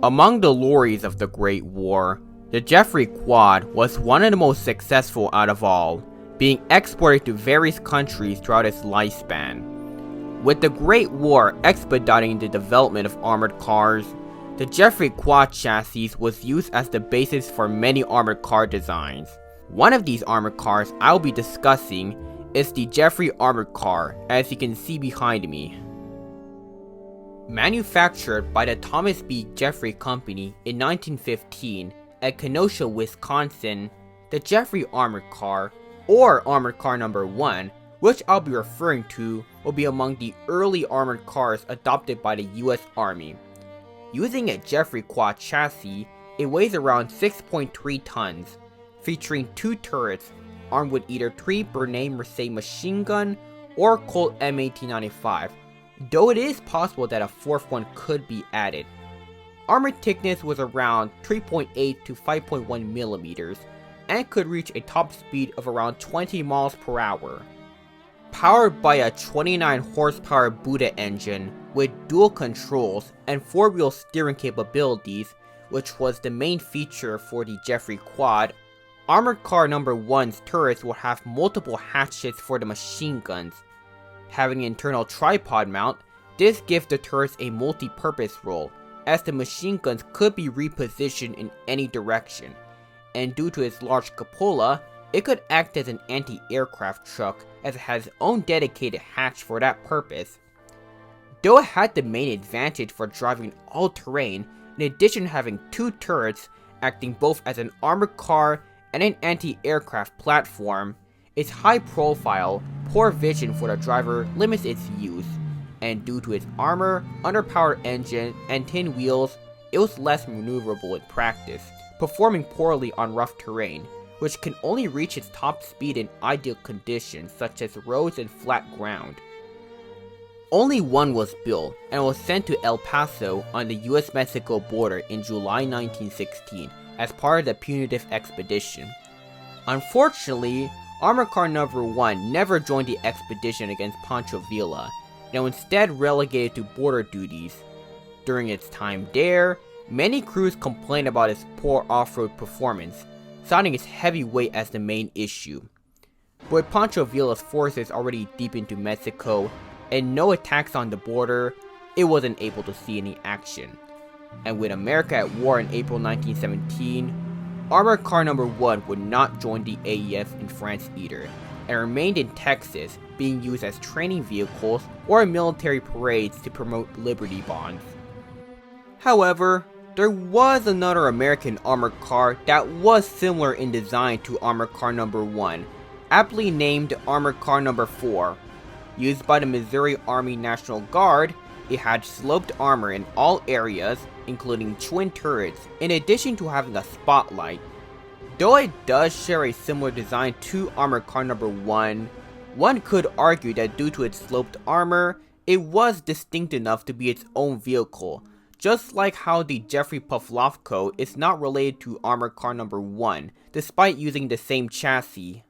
Among the lorries of the Great War, the Jeffery Quad was one of the most successful out of all, being exported to various countries throughout its lifespan. With the Great War expediting the development of armored cars, the Jeffery Quad chassis was used as the basis for many armored car designs. One of these armored cars I'll be discussing is the Jeffery Armored Car, as you can see behind me. Manufactured by the Thomas B. Jeffery Company in 1915 at Kenosha, Wisconsin, the Jeffery Armored Car, or Armored Car Number 1, which I'll be referring to, will be among the early armored cars adopted by the US Army. Using a Jeffery Quad chassis, it weighs around 6.3 tons, featuring 2 turrets armed with either 3 Bernay Mercier machine gun or Colt M1895, though it is possible that a 4th one could be added. Armor thickness was around 3.8 to 5.1 millimeters and could reach a top speed of around 20 miles per hour. Powered by a 29 horsepower Buddha engine with dual controls and 4-wheel steering capabilities, which was the main feature for the Jeffery Quad, Armored Car Number 1's turrets will have multiple hatches for the machine guns. Having an internal tripod mount, this gives the turrets a multi-purpose role, as the machine guns could be repositioned in any direction, and due to its large cupola, it could act as an anti-aircraft truck as it has its own dedicated hatch for that purpose. Though it had the main advantage for driving all-terrain, in addition to having 2 turrets acting both as an armored car and an anti-aircraft platform, its high profile, poor vision for the driver limits its use, and due to its armor, underpowered engine, and tin wheels, it was less maneuverable in practice, performing poorly on rough terrain, which can only reach its top speed in ideal conditions such as roads and flat ground. Only one was built and was sent to El Paso on the US-Mexico border in July 1916 as part of the punitive expedition. Unfortunately, Armored Car Number 1 never joined the expedition against Pancho Villa, and was instead relegated to border duties. During its time there, many crews complained about its poor off-road performance, citing its heavy weight as the main issue. But with Pancho Villa's forces already deep into Mexico, and no attacks on the border, it wasn't able to see any action. And with America at war in April 1917, Armored Car Number 1 would not join the AEF in France either, and remained in Texas, being used as training vehicles or military parades to promote Liberty Bonds. However, there was another American armored car that was similar in design to Armored Car Number 1, aptly named Armored Car Number 4. Used by the Missouri Army National Guard, it had sloped armor in all areas, including twin turrets, in addition to having a spotlight. Though it does share a similar design to Armored Car Number 1, one could argue that due to its sloped armor, it was distinct enough to be its own vehicle, just like how the Jeffery Pavlovko is not related to Armored Car Number 1, despite using the same chassis.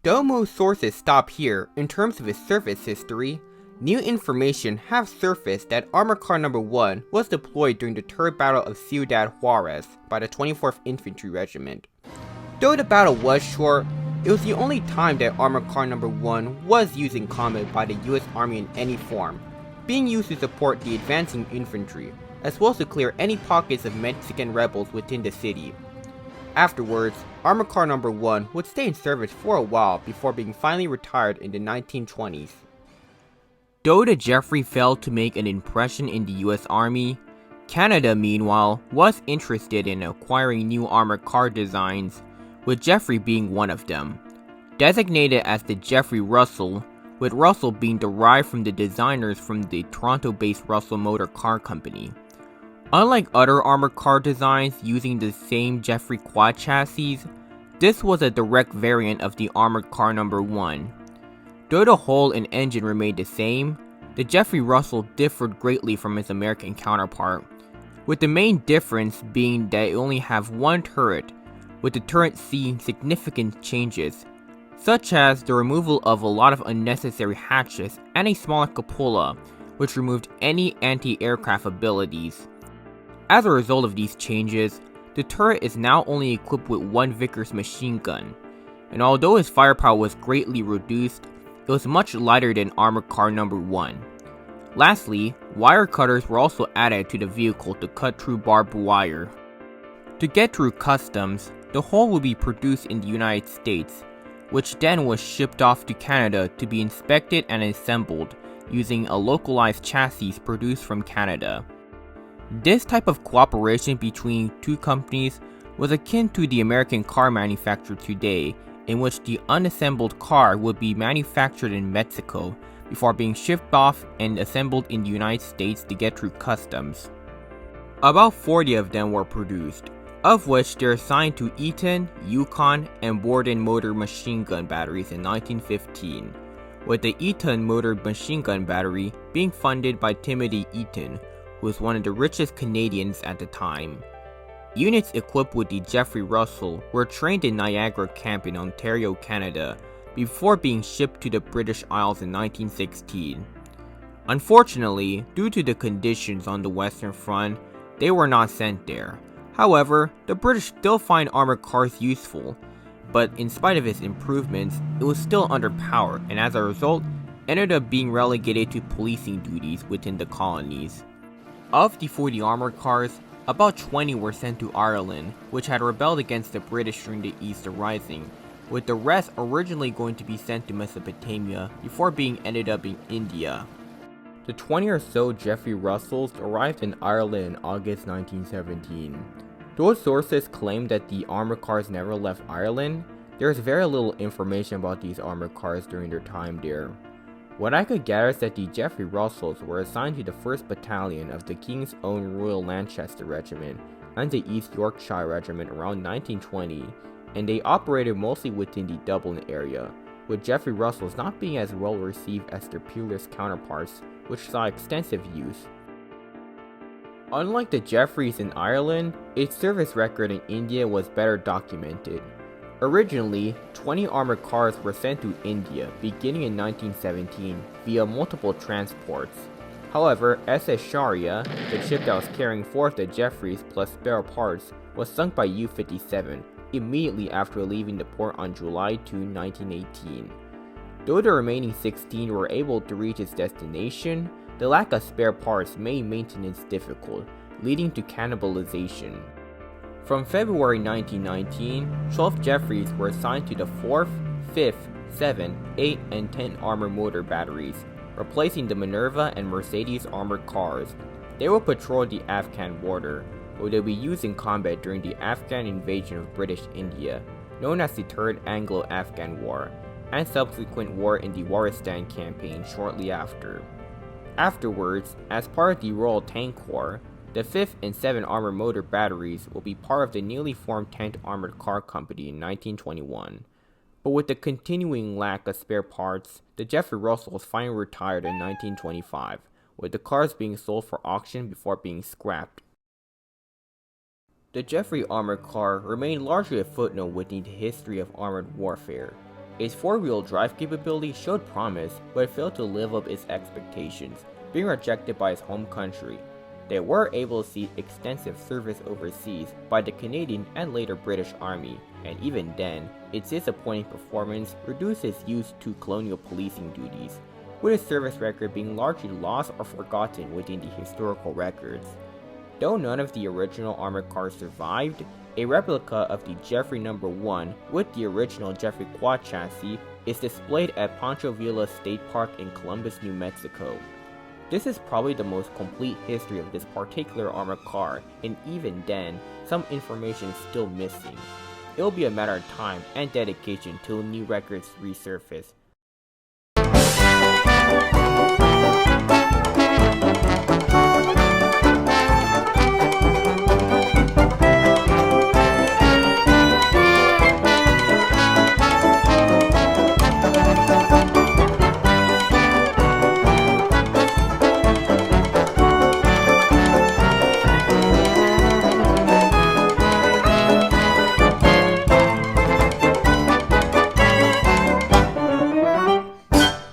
Though most sources stop here in terms of its service history, new information have surfaced that Armored Car Number 1 was deployed during the Third Battle of Ciudad Juarez by the 24th Infantry Regiment. Though the battle was short, it was the only time that Armored Car Number 1 was used in combat by the US Army in any form, being used to support the advancing infantry, as well as to clear any pockets of Mexican rebels within the city. Afterwards, Armored Car Number 1 would stay in service for a while before being finally retired in the 1920s. Though the Jeffery failed to make an impression in the US Army, Canada meanwhile was interested in acquiring new armored car designs, with Jeffery being one of them. Designated as the Jeffery Russell, with Russell being derived from the designers from the Toronto-based Russell Motor Car Company. Unlike other armored car designs using the same Jeffery Quad chassis, this was a direct variant of the Armored Car Number 1. Though the hull and engine remained the same, the Jeffery Russell differed greatly from its American counterpart, with the main difference being that it only have one turret, with the turret seeing significant changes, such as the removal of a lot of unnecessary hatches and a smaller cupola, which removed any anti-aircraft abilities. As a result of these changes, the turret is now only equipped with one Vickers machine gun, and although its firepower was greatly reduced, it was much lighter than Armored Car No. 1. Lastly, wire cutters were also added to the vehicle to cut through barbed wire. To get through customs, the hull would be produced in the United States, which then was shipped off to Canada to be inspected and assembled using a localized chassis produced from Canada. This type of cooperation between two companies was akin to the American car manufacturer today, in which the unassembled car would be manufactured in Mexico before being shipped off and assembled in the United States to get through customs. About 40 of them were produced, of which they're assigned to Eaton, Yukon, and Borden motor machine gun batteries in 1915, with the Eaton motor machine gun battery being funded by Timothy Eaton, who was one of the richest Canadians at the time. Units equipped with the Jeffery Russell were trained in Niagara Camp in Ontario, Canada, before being shipped to the British Isles in 1916. Unfortunately, due to the conditions on the Western Front, they were not sent there. However, the British still find armored cars useful, but in spite of its improvements, it was still underpowered and as a result, ended up being relegated to policing duties within the colonies. Of the 40 armored cars, about 20 were sent to Ireland, which had rebelled against the British during the Easter Rising, with the rest originally going to be sent to Mesopotamia before being ended up in India. The 20 or so Jeffery Russells arrived in Ireland in August 1917. Though sources claim that the armored cars never left Ireland, there is very little information about these armored cars during their time there. What I could gather is that the Jeffery Russells were assigned to the 1st Battalion of the King's Own Royal Lanchester Regiment and the East Yorkshire Regiment around 1920, and they operated mostly within the Dublin area, with Jeffery Russells not being as well received as their peerless counterparts, which saw extensive use. Unlike the Jeffreys in Ireland, its service record in India was better documented. Originally, 20 armored cars were sent to India beginning in 1917 via multiple transports. However, SS Sharia, the ship that was carrying 4 of the Jeffreys plus spare parts, was sunk by U-57 immediately after leaving the port on July 2, 1918. Though the remaining 16 were able to reach its destination, the lack of spare parts made maintenance difficult, leading to cannibalization. From February 1919, 12 Jeffreys were assigned to the 4th, 5th, 7th, 8th, and 10th Armored Motor Batteries, replacing the Minerva and Mercedes armored cars. They will patrol the Afghan border, where they will be used in combat during the Afghan invasion of British India, known as the Third Anglo-Afghan War, and subsequent war in the Waristan campaign shortly after. Afterwards, as part of the Royal Tank Corps, the 5th and 7th Armored Motor Batteries will be part of the newly formed 10th Armored Car Company in 1921. But with the continuing lack of spare parts, the Jeffery Russell was finally retired in 1925, with the cars being sold for auction before being scrapped. The Jeffery armored car remained largely a footnote within the history of armored warfare. Its four-wheel drive capability showed promise, but it failed to live up its expectations, being rejected by its home country. They were able to see extensive service overseas by the Canadian and later British Army, and even then, its disappointing performance reduced its use to colonial policing duties, with its service record being largely lost or forgotten within the historical records. Though none of the original armored cars survived, a replica of the Jeffery No. 1 with the original Jeffery quad chassis is displayed at Pancho Villa State Park in Columbus, New Mexico. This is probably the most complete history of this particular armored car, and even then, some information is still missing. It will be a matter of time and dedication till new records resurface,